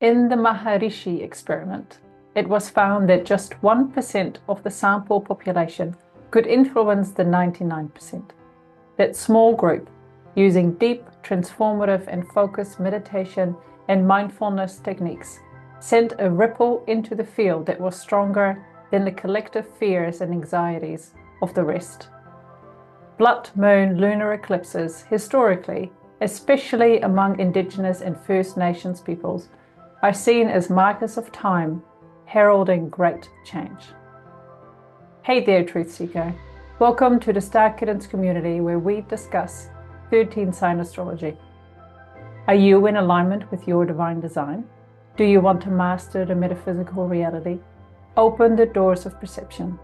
In the MAHARISHI experiment, it was found that just 1% of the sample population could influence the 99%. That small group, using deep, transformative and focused meditation and mindfulness techniques, sent a ripple into the field that was stronger than the collective fears and anxieties of the rest. Blood moon lunar eclipses, historically, especially among Indigenous and First Nations peoples, are seen as markers of time, heralding great change. Hey there, Truth Seeker. Welcome to the Star Kittens community where we discuss 13-sign astrology. Are you in alignment with your divine design? Do you want to master the metaphysical reality? Open the doors of perception.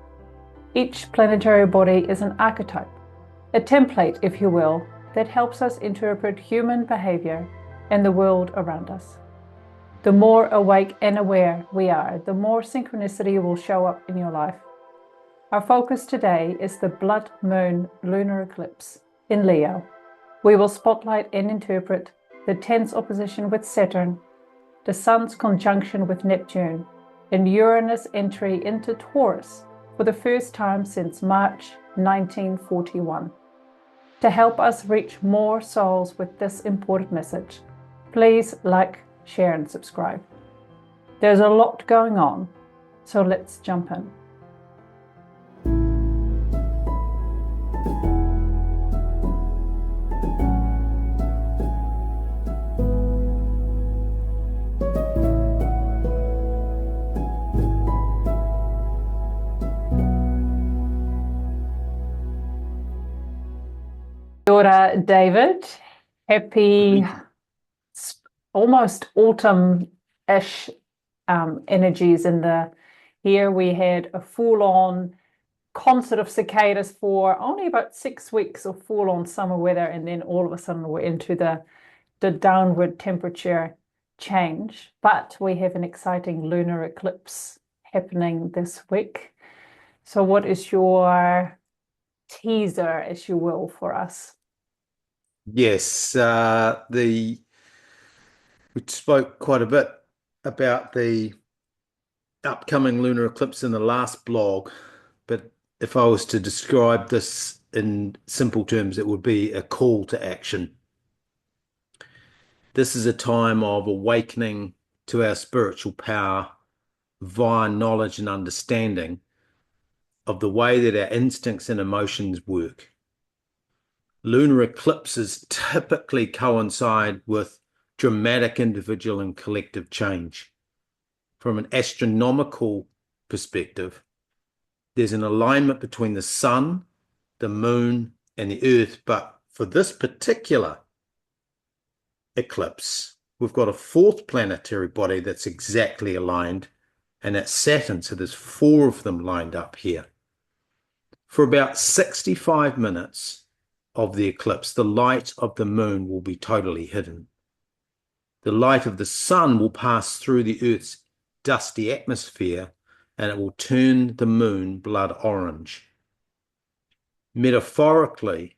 Each planetary body is an archetype, a template, if you will, that helps us interpret human behavior and the world around us. The more awake and aware we are, the more synchronicity will show up in your life. Our focus today is the blood moon lunar eclipse in Leo. We will spotlight and interpret the tense opposition with Saturn, the Sun's conjunction with Neptune, and Uranus' entry into Taurus for the first time since March 1941. To help us reach more souls with this important message, please like, share, and subscribe. There's a lot going on, so let's jump in. Daughter David, happy almost autumn-ish energies in the here. We had a full-on concert of cicadas for only about 6 weeks of full-on summer weather, and then all of a sudden we're into the downward temperature change. But we have an exciting lunar eclipse happening this week. So what is your teaser, as you will, for us? Yes, we spoke quite a bit about the upcoming lunar eclipse in the last blog, but if I was to describe this in simple terms, it would be a call to action. This is a time of awakening to our spiritual power via knowledge and understanding of the way that our instincts and emotions work. Lunar eclipses typically coincide with dramatic individual and collective change. From an astronomical perspective, there's an alignment between the sun, the moon, and the earth, but for this particular eclipse, we've got a fourth planetary body that's exactly aligned, and that's Saturn, so there's 4 of them lined up here. For about 65 minutes of the eclipse, the light of the moon will be totally hidden. The light of the sun will pass through the Earth's dusty atmosphere, and it will turn the moon blood orange. Metaphorically,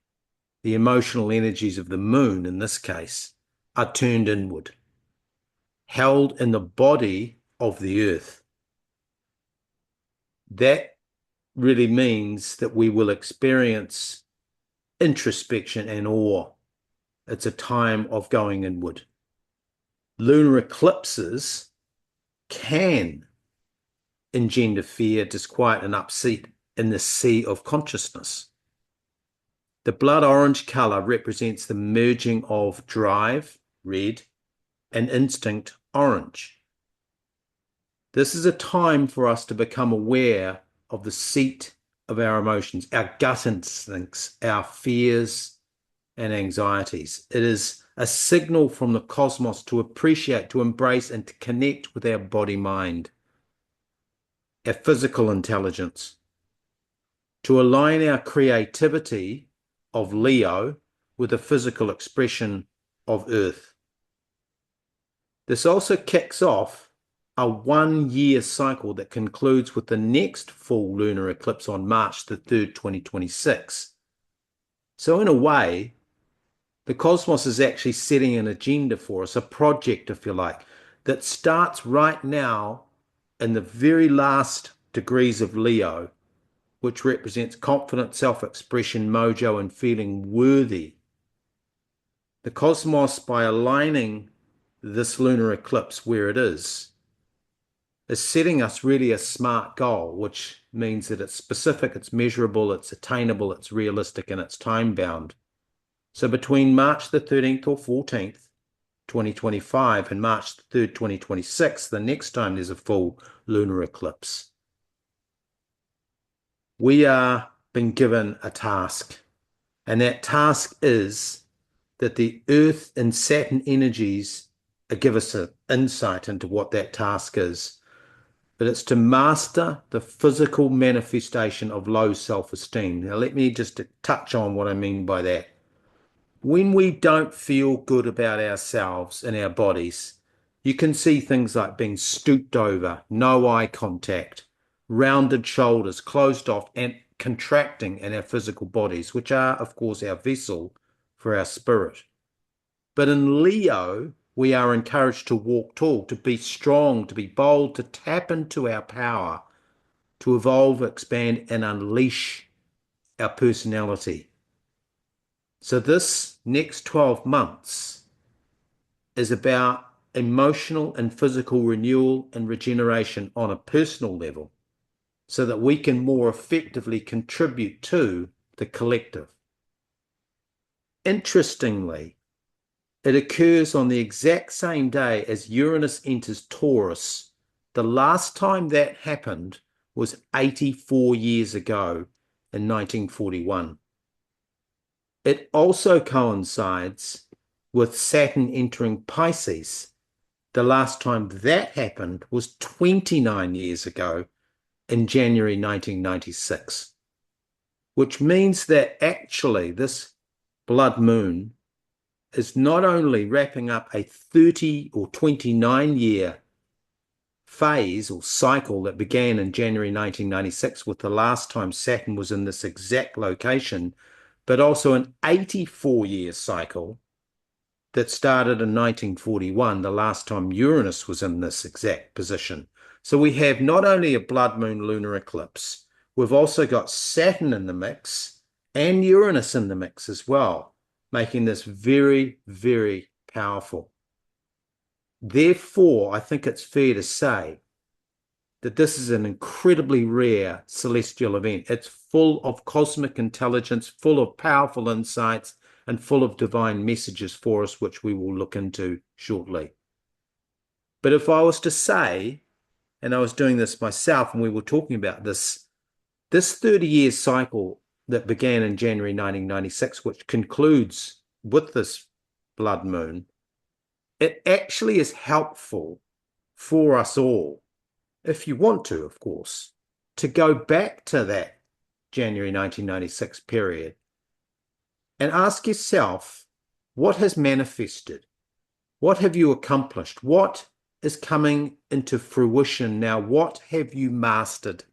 the emotional energies of the moon, in this case, are turned inward, held in the body of the Earth. That really means that we will experience introspection and awe. It's a time of going inward. Lunar eclipses can engender fear, disquiet, and upset in the sea of consciousness. The blood orange color represents the merging of drive, red, and instinct, orange. This is a time for us to become aware of the seat of our emotions, our gut instincts, our fears and anxieties. It is a signal from the cosmos to appreciate, to embrace, and to connect with our body-mind, our physical intelligence, to align our creativity of Leo with the physical expression of Earth. This also kicks off a 1-year cycle that concludes with the next full lunar eclipse on March the 3rd, 2026. So in a way, the cosmos is actually setting an agenda for us, a project, if you like. that starts right now in the very last degrees of Leo, which represents confidence, self-expression, mojo, and feeling worthy. The cosmos, by aligning this lunar eclipse where it is setting us really a SMART goal, which means that it's specific, it's measurable, it's attainable, it's realistic, and it's time-bound. So between March the 13th or 14th, 2025, and March the 3rd, 2026, the next time there's a full lunar eclipse, we are being given a task. And that task is that the Earth and Saturn energies give us an insight into what that task is. But it's to master the physical manifestation of low self-esteem. Now, let me just touch on what I mean by that. When we don't feel good about ourselves and our bodies, you can see things like being stooped over, no eye contact, rounded shoulders, closed off, and contracting in our physical bodies, which are, of course, our vessel for our spirit. But in Leo, we are encouraged to walk tall, to be strong, to be bold, to tap into our power, to evolve, expand, and unleash our personality. So this next 12 months is about emotional and physical renewal and regeneration on a personal level, so that we can more effectively contribute to the collective. Interestingly, it occurs on the exact same day as Uranus enters Taurus. The last time that happened was 84 years ago in 1941. It also coincides with Saturn entering Pisces. The last time that happened was 29 years ago in January 1996, which means that actually this blood moon is not only wrapping up a 30 or 29-year phase or cycle that began in January 1996 with the last time Saturn was in this exact location, but also an 84-year cycle that started in 1941, the last time Uranus was in this exact position. So we have not only a blood moon lunar eclipse, we've also got Saturn in the mix and Uranus in the mix as well, making this very, very powerful. Therefore, I think it's fair to say that this is an incredibly rare celestial event. It's full of cosmic intelligence, full of powerful insights, and full of divine messages for us, which we will look into shortly. But if I was to say, and I was doing this myself, and we were talking about this 30-year cycle that began in January 1996, which concludes with this blood moon, it actually is helpful for us all, if you want to, of course, to go back to that January 1996 period and ask yourself, what has manifested? What have you accomplished? What is coming into fruition now? What have you mastered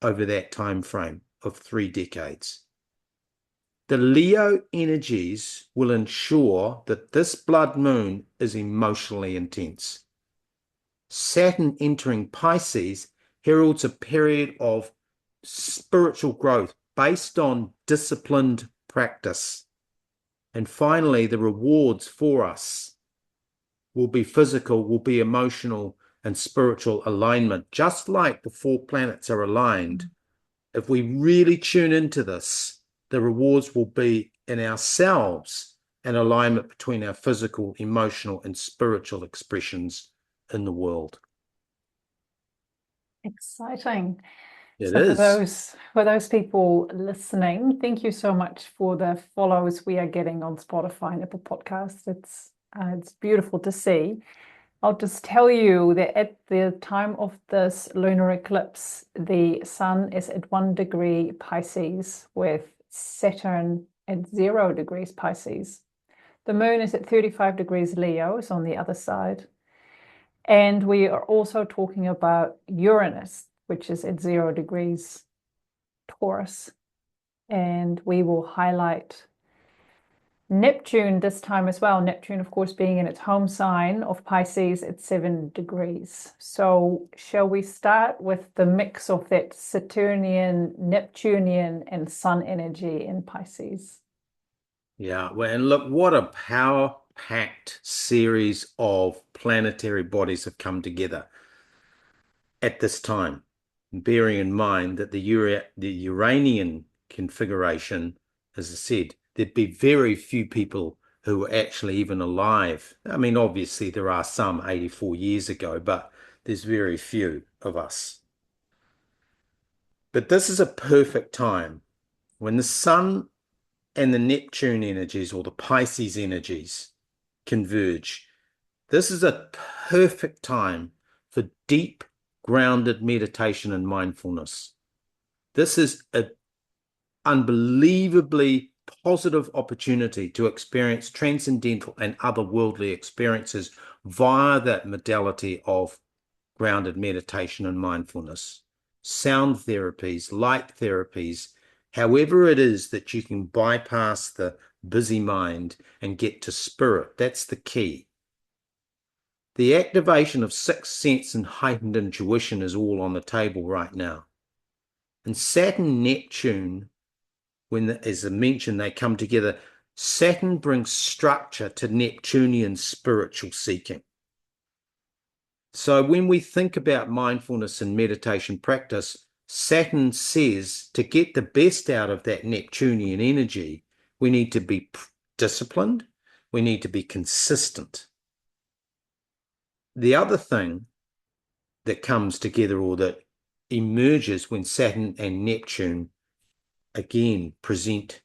over that time frame of 3 decades? The Leo energies will ensure that this blood moon is emotionally intense. Saturn entering Pisces heralds a period of spiritual growth based on disciplined practice. And finally, the rewards for us will be physical, will be emotional, and spiritual alignment. Just like the 4 planets are aligned, if we really tune into this, the rewards will be in ourselves, an alignment between our physical, emotional, and spiritual expressions in the world. Exciting. It So is. for those people listening, thank you so much for the follows we are getting on Spotify and Apple Podcasts. It's beautiful to see. I'll just tell you that at the time of this lunar eclipse, the sun is at 1 degree Pisces with Saturn at 0 degrees Pisces. The moon is at 35 degrees Leo, is on the other side. And we are also talking about Uranus, which is at 0 degrees Taurus. And we will highlight Neptune this time as well. Neptune, of course, being in its home sign of Pisces at 7 degrees. So shall we start with the mix of that Saturnian, Neptunian, and Sun energy in Pisces? Yeah, well, and look, what a power-packed series of planetary bodies have come together at this time, bearing in mind that the Uranian configuration, as I said, there'd be very few people who were actually even alive. I mean, obviously there are some 84 years ago, but there's very few of us. But this is a perfect time when the Sun and the Neptune energies or the Pisces energies converge. This is a perfect time for deep, grounded meditation and mindfulness. This is an unbelievably positive opportunity to experience transcendental and otherworldly experiences via that modality of grounded meditation and mindfulness. Sound therapies, light therapies, however it is that you can bypass the busy mind and get to spirit. That's the key. The activation of sixth sense and heightened intuition is all on the table right now. And Saturn, Neptune, as I mentioned, they come together. Saturn brings structure to Neptunian spiritual seeking. So when we think about mindfulness and meditation practice, Saturn says to get the best out of that Neptunian energy, we need to be disciplined, we need to be consistent. The other thing that comes together or that emerges when Saturn and Neptune again present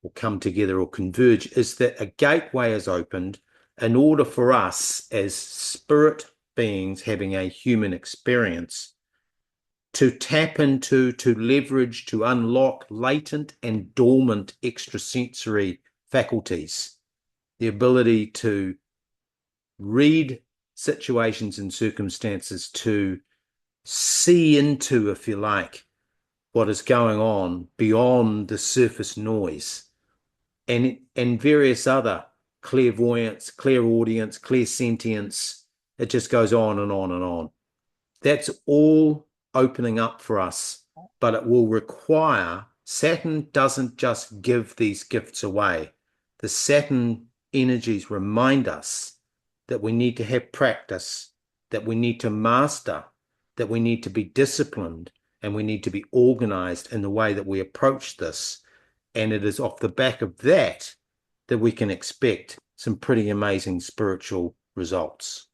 or come together or converge is that a gateway is opened in order for us as spirit beings having a human experience to tap into, to leverage, to unlock latent and dormant extrasensory faculties, the ability to read situations and circumstances, to see into, if you like, what is going on beyond the surface noise, and various other clairvoyance, clairaudience, clairsentience. It just goes on and on and on. That's all opening up for us, but it will require, Saturn doesn't just give these gifts away. The Saturn energies remind us that we need to have practice, that we need to master, that we need to be disciplined, and we need to be organized in the way that we approach this. And it is off the back of that that we can expect some pretty amazing spiritual results.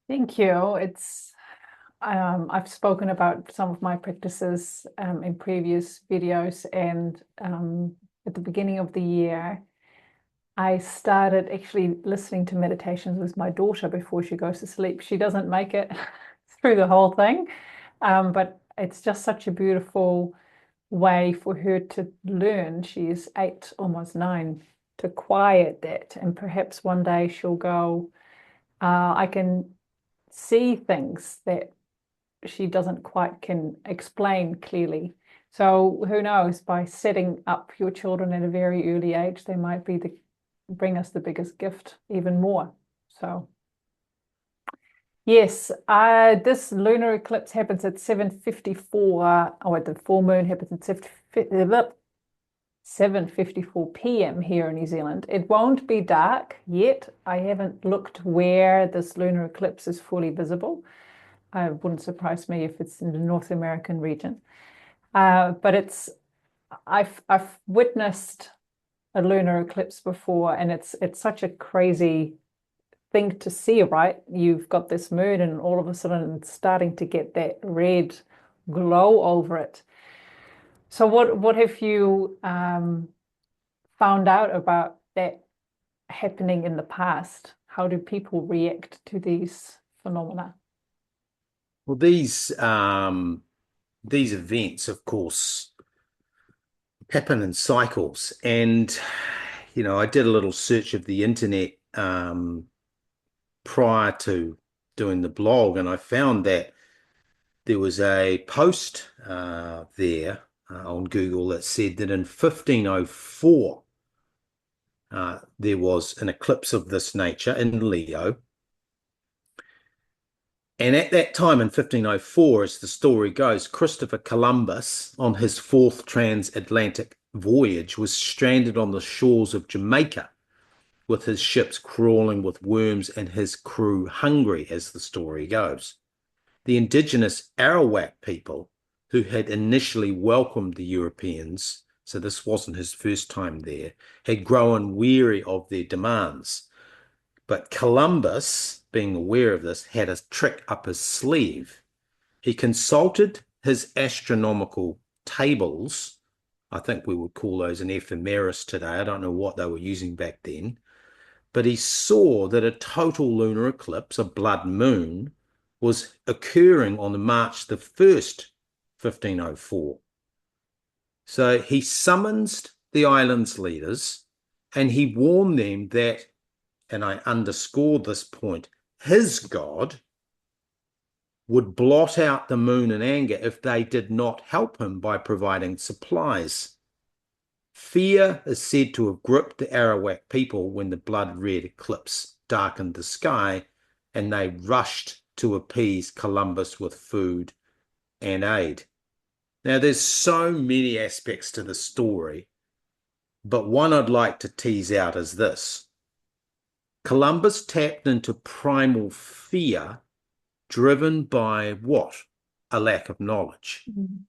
Thank you. I've spoken about some of my practices in previous videos, and at the beginning of the year, I started actually listening to meditations with my daughter before she goes to sleep. She doesn't make it through the whole thing, but it's just such a beautiful way for her to learn. She's 8, almost 9, to quiet that. And perhaps one day she'll go, I can see things that she doesn't quite can explain clearly. So who knows, by setting up your children at a very early age, they might bring us the biggest gift even more. So yes, this lunar eclipse happens at 7:54, or the full moon happens at 7:54 p.m. here in New Zealand. It won't be dark yet. I haven't looked where this lunar eclipse is fully visible. It wouldn't surprise me if it's in the North American region. But I've witnessed a lunar eclipse before, and it's such a crazy thing to see, right? You've got this moon, and all of a sudden it's starting to get that red glow over it. So what have you found out about that happening in the past? How do people react to these phenomena? Well, these events, of course, happen in cycles. And, I did a little search of the internet prior to doing the blog, and I found that there was a post there on Google that said that in 1504, there was an eclipse of this nature in Leo. And at that time in 1504, as the story goes, Christopher Columbus, on his fourth transatlantic voyage, was stranded on the shores of Jamaica with his ships crawling with worms and his crew hungry, as the story goes. The indigenous Arawak people, who had initially welcomed the Europeans, so this wasn't his first time there, had grown weary of their demands. But Columbus, being aware of this, had a trick up his sleeve. He consulted his astronomical tables. I think we would call those an ephemeris today. I don't know what they were using back then. But he saw that a total lunar eclipse, a blood moon, was occurring on March the 1st, 1504. So he summons the island's leaders and he warned them that, and I underscore this point, his God would blot out the moon in anger if they did not help him by providing supplies. Fear is said to have gripped the Arawak people when the blood-red eclipse darkened the sky, and they rushed to appease Columbus with food and aid. Now, there's so many aspects to the story, but one I'd like to tease out is this. Columbus tapped into primal fear driven by what? A lack of knowledge. Mm-hmm.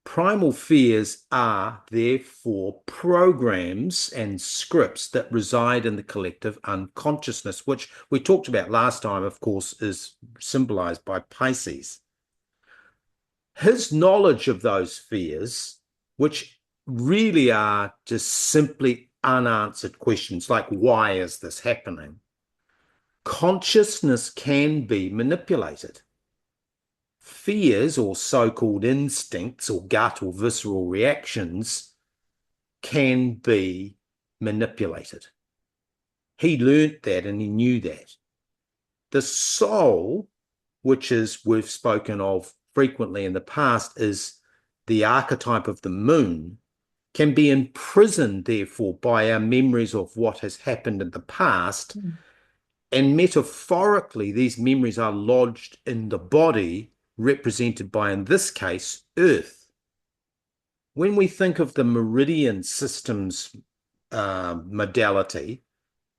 Primal fears are, therefore, programs and scripts that reside in the collective unconsciousness, which we talked about last time, of course, is symbolized by Pisces. His knowledge of those fears, which really are just simply unanswered questions, like why is this happening? Consciousness can be manipulated. Fears, or so-called instincts or gut or visceral reactions, can be manipulated. He learnt that and he knew that. The soul, which is we've spoken of frequently in the past, is the archetype of the moon, can be imprisoned, therefore, by our memories of what has happened in the past. And metaphorically, these memories are lodged in the body, represented by, in this case, Earth. When we think of the meridian systems modality,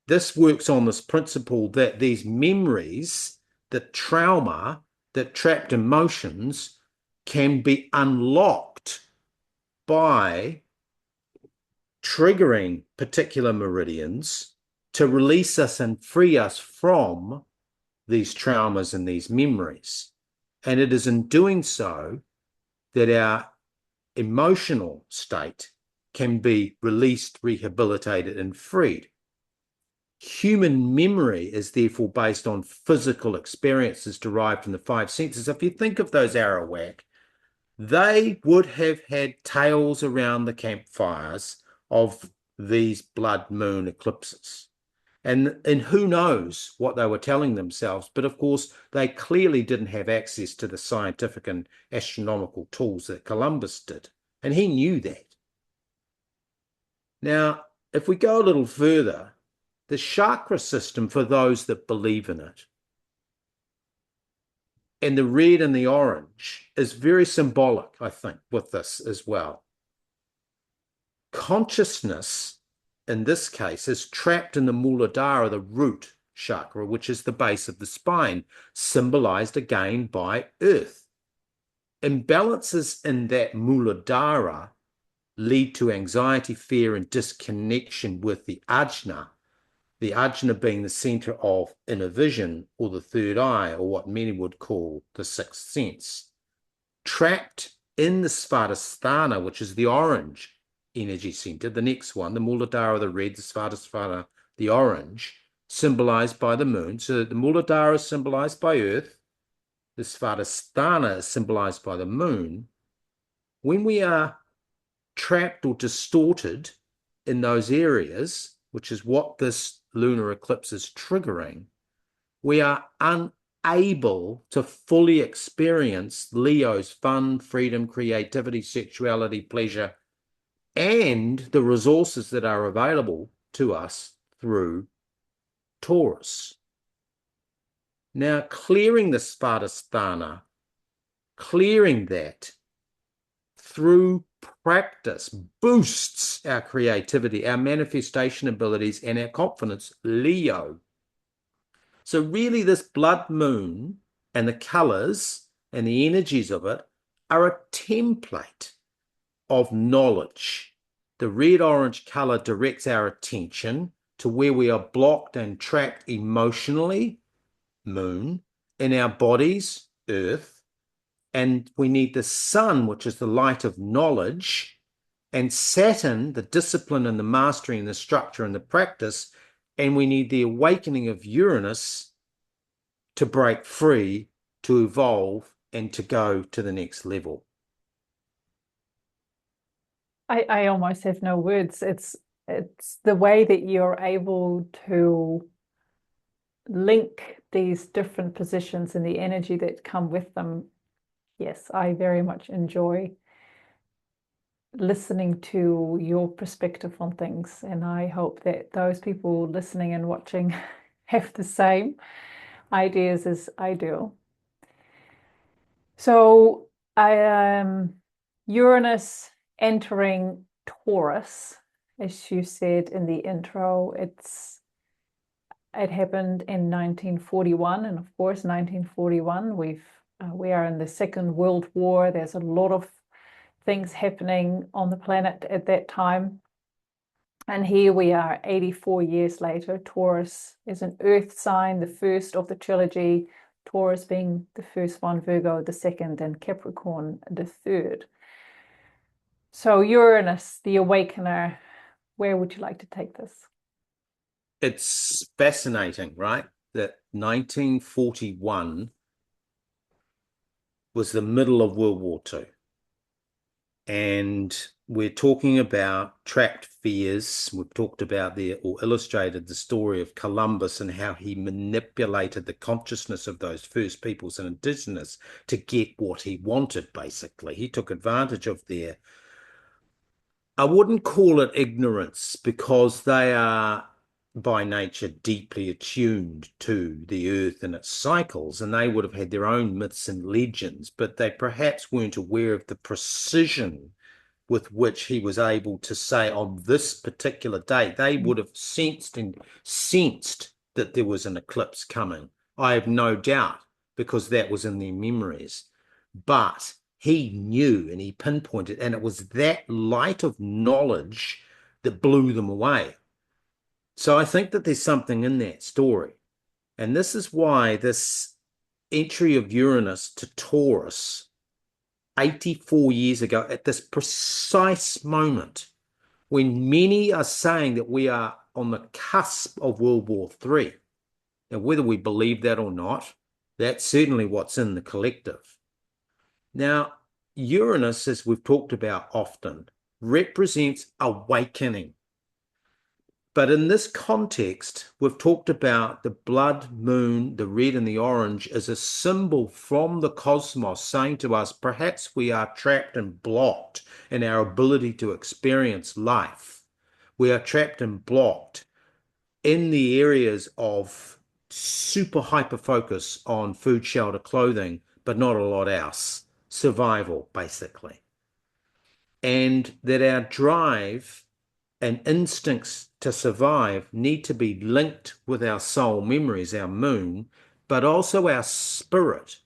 this works on this principle that these memories, the trauma, that trapped emotions, can be unlocked by triggering particular meridians to release us and free us from these traumas and these memories. And it is in doing so that our emotional state can be released, rehabilitated, and freed. Human memory is therefore based on physical experiences derived from the five senses. If you think of those Arawak, they would have had tales around the campfires of these blood moon eclipses. And who knows what they were telling themselves, but of course they clearly didn't have access to the scientific and astronomical tools that Columbus did, and he knew that. Now, if we go a little further, the chakra system, for those that believe in it, and the red and the orange is very symbolic, I think, with this as well. Consciousness, in this case, is trapped in the Muladhara, the root chakra, which is the base of the spine, symbolized again by Earth. Imbalances in that Muladhara lead to anxiety, fear, and disconnection with the ajna being the center of inner vision, or the third eye, or what many would call the sixth sense. Trapped in the Svadhisthana, which is the orange energy center, the next one, the Muladhara, the red, the Svadhisthana, the orange, symbolized by the moon. So the Muladhara is symbolized by Earth, the Svadhisthana is symbolized by the moon. When we are trapped or distorted in those areas, which is what this lunar eclipse is triggering, we are unable to fully experience Leo's fun, freedom, creativity, sexuality, pleasure, and the resources that are available to us through Taurus. Now, clearing the Svadhisthana, clearing that through practice boosts our creativity, our manifestation abilities, and our confidence, Leo. So really this blood moon and the colors and the energies of it are a template of knowledge. The red-orange color directs our attention to where we are blocked and trapped emotionally, moon, in our bodies, earth, and we need the sun, which is the light of knowledge, and Saturn, the discipline and the mastery and the structure and the practice, and we need the awakening of Uranus to break free, to evolve, and to go to the next level. I almost have no words. It's the way that you're able to link these different positions and the energy that come with them. Yes, I very much enjoy listening to your perspective on things, and I hope that those people listening and watching have the same ideas as I do. So Uranus entering Taurus, as you said in the intro, it happened in 1941, and of course 1941 we are in the Second World War. There's a lot of things happening on the planet at that time, and here we are 84 years later. Taurus is an earth sign, the first of the trilogy, Taurus being the first one, Virgo the second, and Capricorn the third. So Uranus, the awakener, where would you like to take this? It's fascinating, right? That 1941 was the middle of World War II. And we're talking about trapped fears. We've talked about or illustrated the story of Colombus and how he manipulated the consciousness of those first peoples and indigenous to get what he wanted, basically. He took advantage of their, I wouldn't call it ignorance, because they are by nature deeply attuned to the earth and its cycles, and they would have had their own myths and legends, but they perhaps weren't aware of the precision with which he was able to say on this particular date. They would have sensed that there was an eclipse coming. I have no doubt, because that was in their memories. But he knew and he pinpointed, and it was that light of knowledge that blew them away. So I think that there's something in that story. And this is why this entry of Uranus to Taurus 84 years ago, at this precise moment, when many are saying that we are on the cusp of World War III, and whether we believe that or not, that's certainly what's in the collective. Now, Uranus, as we've talked about often, represents awakening. But in this context, we've talked about the blood moon, the red and the orange, as a symbol from the cosmos saying to us, perhaps we are trapped and blocked in our ability to experience life. We are trapped and blocked in the areas of super hyper focus on food, shelter, clothing, but not a lot else. Survival, basically. And that our drive and instincts to survive need to be linked with our soul memories, our moon, but also our spirit.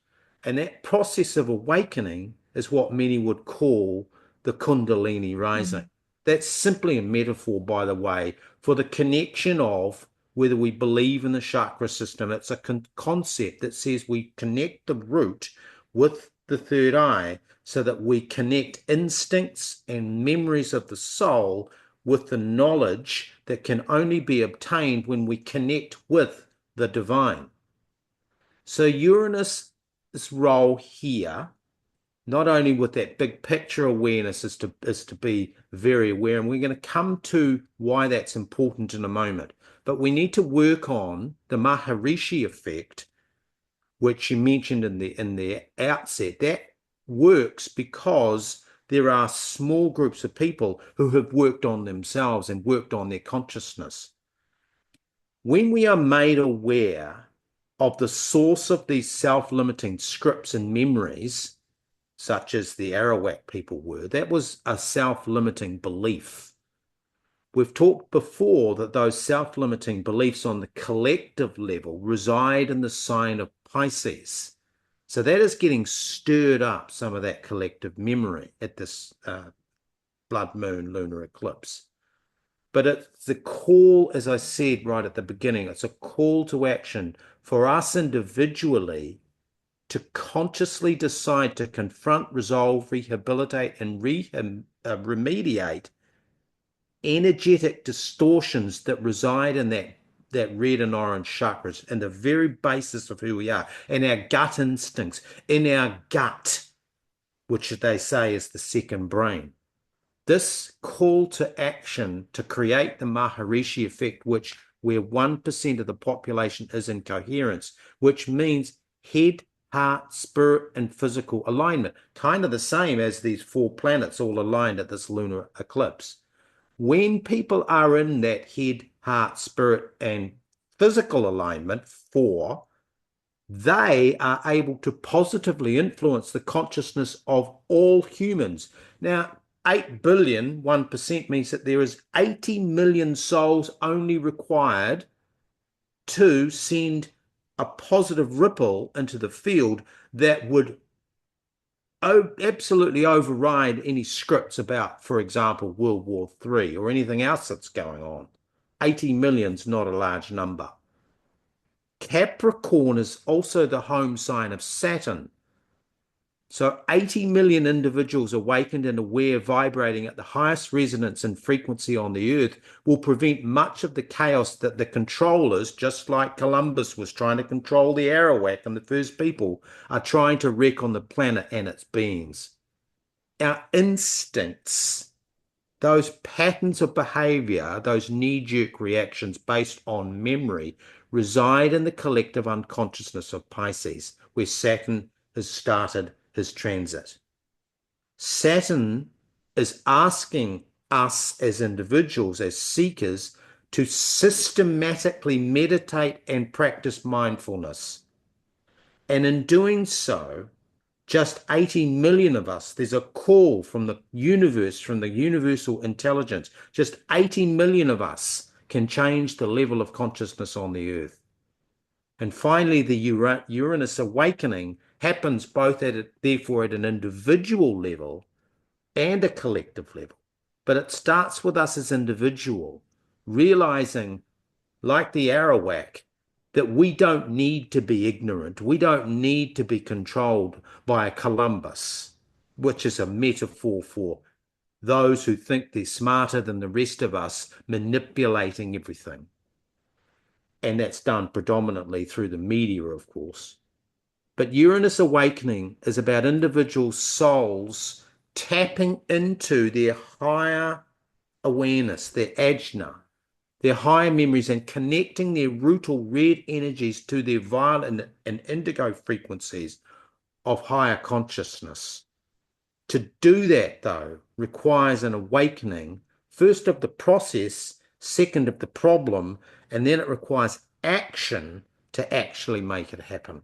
And that process of awakening is what many would call the Kundalini rising. That's simply a metaphor, by the way, for the connection of whether we believe in the chakra system. It's a concept that says we connect the root with the third eye so that we connect instincts and memories of the soul with the knowledge that can only be obtained when we connect with the divine. So Uranus' role here, not only with that big picture awareness, is to be very aware, and we're going to come to why that's important in a moment, but we need to work on the Maharishi effect, which you mentioned in the outset. That works because there are small groups of people who have worked on themselves and worked on their consciousness. When we are made aware of the source of these self-limiting scripts and memories, such as the Arawak people were, that was a self-limiting belief. We've talked before that those self-limiting beliefs on the collective level reside in the sign of Pisces. So that is getting stirred up, some of that collective memory at this blood moon lunar eclipse. But it's the call, as I said right at the beginning, it's a call to action for us individually to consciously decide to confront, resolve, rehabilitate, and remediate energetic distortions that reside in that red and orange chakras and the very basis of who we are, and our gut instincts, in our gut, which they say is the second brain. This call to action to create the Maharishi effect, where 1% of the population is in coherence, which means head, heart, spirit, and physical alignment, kind of the same as these 4 planets all aligned at this lunar eclipse. When people are in that head, heart, spirit, and physical alignment, 4, they are able to positively influence the consciousness of all humans. Now, 8 billion, 1% means that there is 80 million souls only required to send a positive ripple into the field that would absolutely override any scripts about, for example, World War III or anything else that's going on. 80 million's not a large number. Capricorn is also the home sign of Saturn. So 80 million individuals awakened and aware, vibrating at the highest resonance and frequency on the earth, will prevent much of the chaos that the controllers, just like Columbus was trying to control the Arawak and the first people, are trying to wreak on the planet and its beings. Our instincts, those patterns of behavior, those knee-jerk reactions based on memory, reside in the collective unconsciousness of Pisces, where Saturn has started his transit. Saturn is asking us as individuals, as seekers, to systematically meditate and practice mindfulness. And in doing so, just 18 million of us, there's a call from the universe, from the universal intelligence, just 18 million of us can change the level of consciousness on the earth. And finally, the Uranus awakening happens both therefore at an individual level and a collective level. But it starts with us as individual, realizing, like the Arawak, that we don't need to be ignorant. We don't need to be controlled by a Columbus, which is a metaphor for those who think they're smarter than the rest of us, manipulating everything. And that's done predominantly through the media, of course. But Uranus awakening is about individual souls tapping into their higher awareness, their ajna, their higher memories, and connecting their rootal red energies to their violet and indigo frequencies of higher consciousness. To do that, though, requires an awakening, first of the process, second of the problem, and then it requires action to actually make it happen.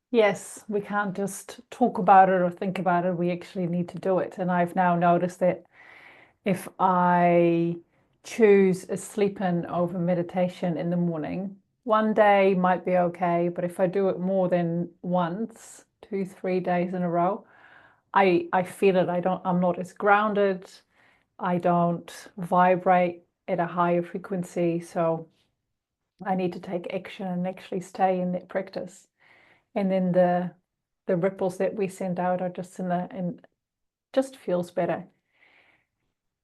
Yes, we can't just talk about it or think about it. We actually need to do it. And I've now noticed that if I choose a sleep-in over meditation in the morning, one day might be okay, but if I do it more than once, 2, 3 days in a row, I feel it. I'm not as grounded. I don't vibrate at a higher frequency. So I need to take action and actually stay in that practice. And then the ripples that we send out are just and just feels better.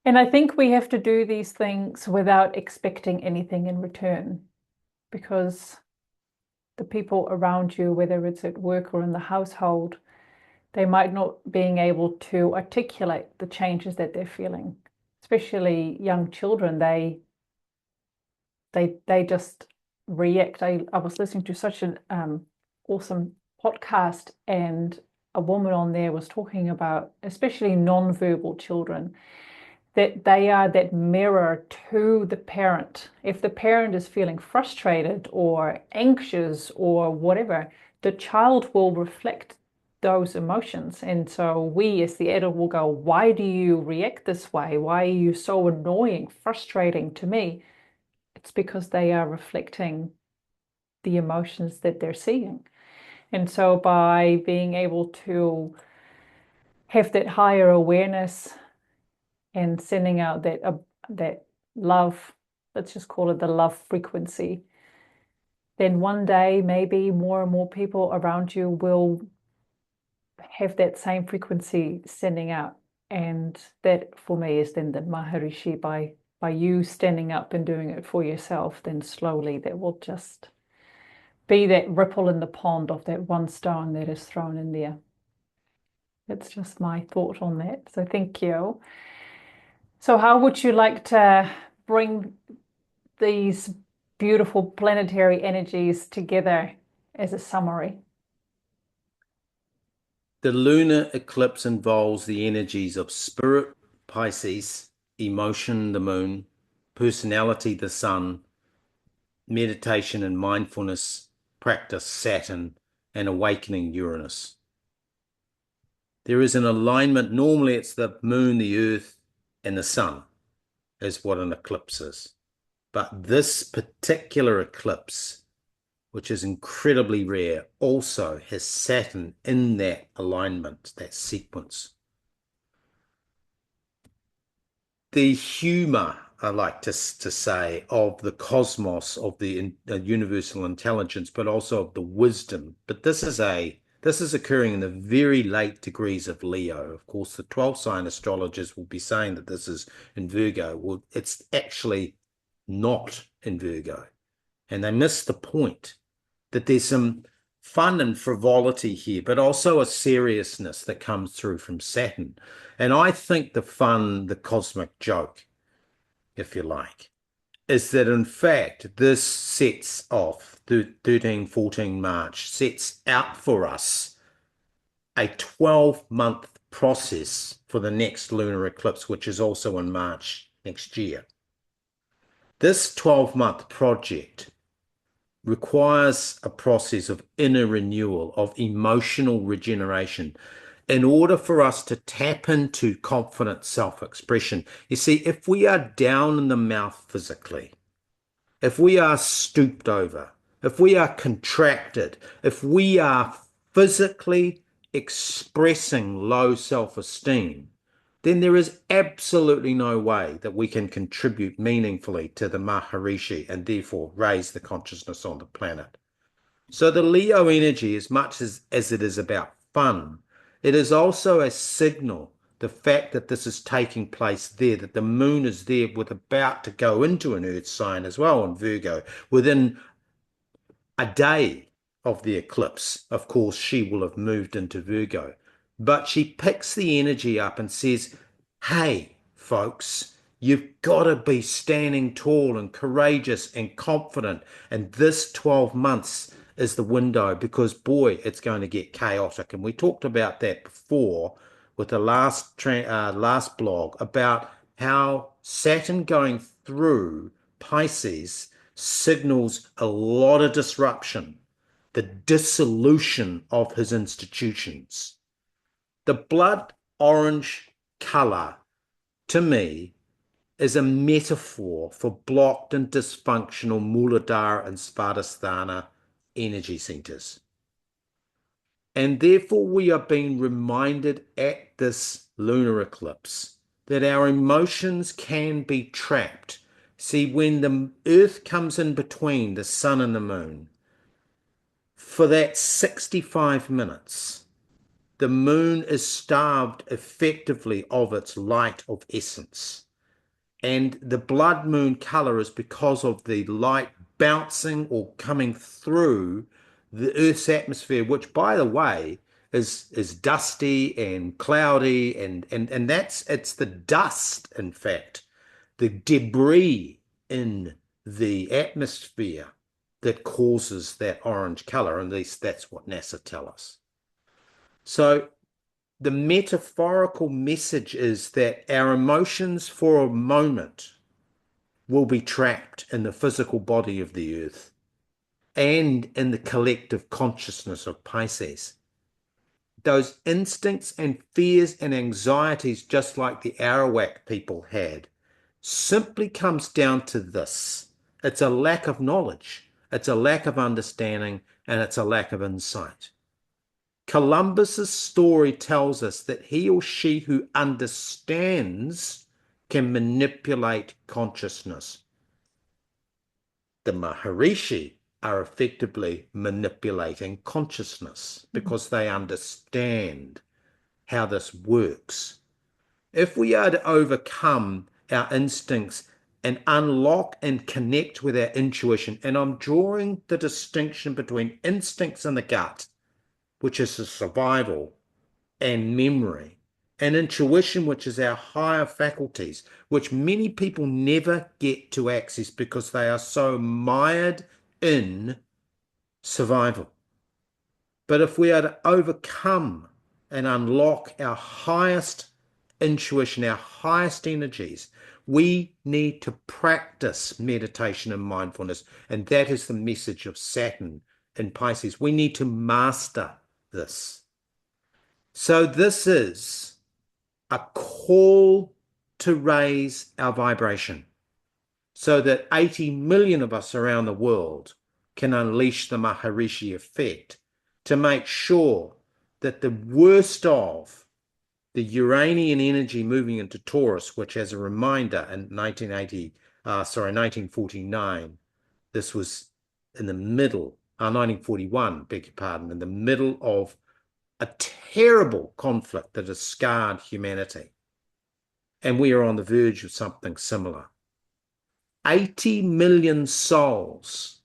And I think we have to do these things without expecting anything in return, because the people around you, whether it's at work or in the household, they might not being able to articulate the changes that they're feeling. Especially young children, they just react. I was listening to such an awesome podcast, and a woman on there was talking about, especially non-verbal children, that they are that mirror to the parent. If the parent is feeling frustrated or anxious or whatever, the child will reflect those emotions. And so we as the adult will go, why do you react this way? Why are you so annoying, frustrating to me? It's because they are reflecting the emotions that they're seeing. And so by being able to have that higher awareness and sending out that love, let's just call it the love frequency, then one day maybe more and more people around you will have that same frequency sending out. And that for me is then the Maharishi. By you standing up and doing it for yourself, then slowly that will just be that ripple in the pond of that one stone that is thrown in there. That's just my thought on that. So thank you. So how would you like to bring these beautiful planetary energies together as a summary? The lunar eclipse involves the energies of spirit, Pisces, emotion, the moon, personality, the sun, meditation and mindfulness practice, Saturn, and awakening, Uranus. There is an alignment. Normally it's the moon, the earth, and the sun is what an eclipse is. But this particular eclipse, which is incredibly rare, also has Saturn in that alignment, that sequence. The humor, I like to say, of the cosmos, of the universal intelligence, but also of the wisdom. But this is occurring in the very late degrees of Leo. Of course, the 12 sign astrologers will be saying that this is in Virgo. Well, it's actually not in Virgo. And they miss the point that there's some fun and frivolity here, but also a seriousness that comes through from Saturn. And I think the fun, the cosmic joke, if you like, is that in fact, this sets off, 13-14 March, sets out for us a 12-month process for the next lunar eclipse, which is also in March next year. This 12-month project requires a process of inner renewal, of emotional regeneration, in order for us to tap into confident self-expression. You see, if we are down in the mouth physically, if we are stooped over, if we are contracted, if we are physically expressing low self-esteem, then there is absolutely no way that we can contribute meaningfully to the Maharishi and therefore raise the consciousness on the planet. So the Leo energy, as much as it is about fun, it is also a signal, the fact that this is taking place there, that the moon is there with about to go into an earth sign as well in Virgo. Within a day of the eclipse, of course, she will have moved into Virgo. But she picks the energy up and says, hey, folks, you've got to be standing tall and courageous and confident. And this 12 months is the window, because, boy, it's going to get chaotic. And we talked about that before with the last blog about how Saturn going through Pisces signals a lot of disruption, the dissolution of his institutions. The blood orange color, to me, is a metaphor for blocked and dysfunctional Muladhara and Svadhisthana energy centers. And therefore we are being reminded at this lunar eclipse that our emotions can be trapped. See, when the earth comes in between the sun and the moon, for that 65 minutes, the moon is starved effectively of its light of essence. And the blood moon color is because of the light bouncing or coming through the Earth's atmosphere, which, by the way, is dusty and cloudy, and it's the dust, in fact, the debris in the atmosphere that causes that orange color. At least that's what NASA tell us. So the metaphorical message is that our emotions for a moment will be trapped in the physical body of the earth and in the collective consciousness of Pisces. Those instincts and fears and anxieties, just like the Arawak people had, simply comes down to this. It's a lack of knowledge, it's a lack of understanding, and it's a lack of insight. Columbus's story tells us that he or she who understands can manipulate consciousness. The Maharishi are effectively manipulating consciousness because they understand how this works. If we are to overcome our instincts and unlock and connect with our intuition, and I'm drawing the distinction between instincts in the gut, which is the survival, and memory, and intuition, which is our higher faculties, which many people never get to access because they are so mired in survival. But if we are to overcome and unlock our highest intuition, our highest energies, we need to practice meditation and mindfulness. And that is the message of Saturn in Pisces. We need to master this. So this is a call to raise our vibration so that 80 million of us around the world can unleash the Maharishi effect to make sure that the worst of the Uranian energy moving into Taurus, which, as a reminder, in 1949, this was in the middle, 1941, beg your pardon, in the middle of a terrible conflict that has scarred humanity. And we are on the verge of something similar. 80 million souls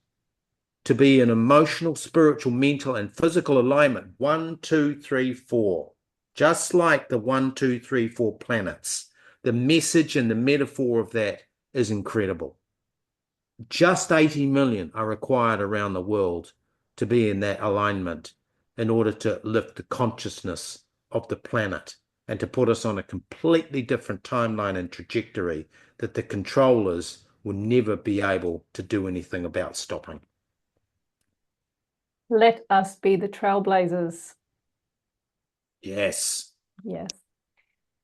to be in emotional, spiritual, mental, and physical alignment. 1, 2, 3, 4. Just like the 1, 2, 3, 4 planets. The message and the metaphor of that is incredible. Just 80 million are required around the world to be in that alignment in order to lift the consciousness of the planet and to put us on a completely different timeline and trajectory that the controllers will never be able to do anything about stopping. Let us be the trailblazers. Yes. Yes.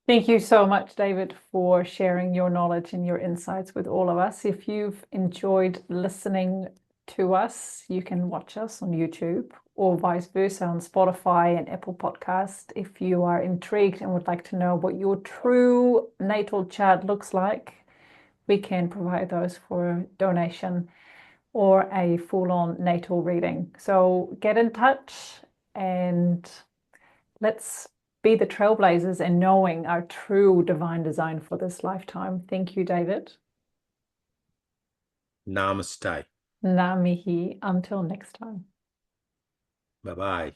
Thank you so much, David, for sharing your knowledge and your insights with all of us. If you've enjoyed listening to us, you can watch us on YouTube or vice versa on Spotify and Apple Podcast. If you are intrigued and would like to know what your true natal chart looks like, we can provide those for a donation or a full-on natal reading. So get in touch and let's be the trailblazers and knowing our true divine design for this lifetime. Thank you, David. Namaste. Ngā mihi. Until next time. Bye-bye.